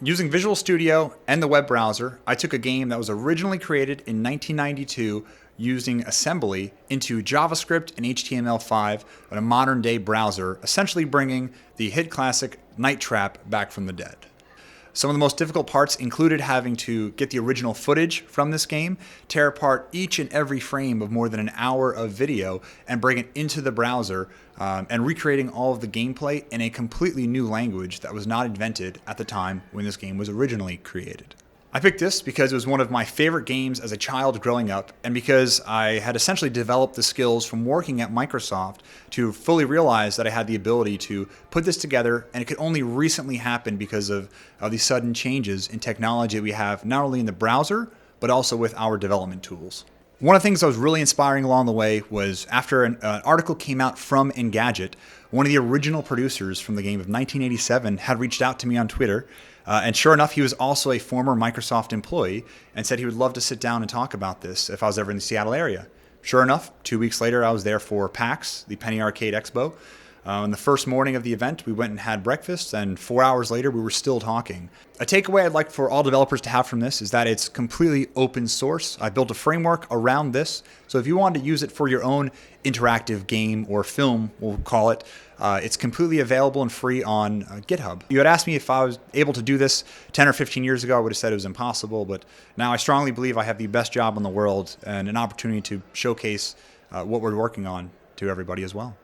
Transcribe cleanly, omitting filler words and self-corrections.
Using Visual Studio and the web browser, I took a game that was originally created in 1992 using assembly into JavaScript and HTML5 on a modern day browser, essentially bringing the hit classic Night Trap back from the dead. Some of the most difficult parts included having to get the original footage from this game, tear apart each and every frame of more than an hour of video, and bring it into the browser, and recreating all of the gameplay in a completely new language that was not invented at the time when this game was originally created. I picked this because it was one of my favorite games as a child growing up, and because I had essentially developed the skills from working at Microsoft to fully realize that I had the ability to put this together, and it could only recently happen because of these sudden changes in technology we have not only in the browser, but also with our development tools. One of the things that was really inspiring along the way was after an article came out from Engadget, one of the original producers from the game of 1987 had reached out to me on Twitter. And sure enough, he was also a former Microsoft employee and said he would love to sit down and talk about this if I was ever in the Seattle area. Sure enough, 2 weeks later, I was there for PAX, the Penny Arcade Expo. On the first morning of the event, we went and had breakfast, and 4 hours later, we were still talking. A takeaway I'd like for all developers to have from this is that it's completely open source. I built a framework around this, so if you want to use it for your own interactive game or film, we'll call it, it's completely available and free on GitHub. You had asked me if I was able to do this 10 or 15 years ago. I would have said it was impossible, but now I strongly believe I have the best job in the world and an opportunity to showcase what we're working on to everybody as well.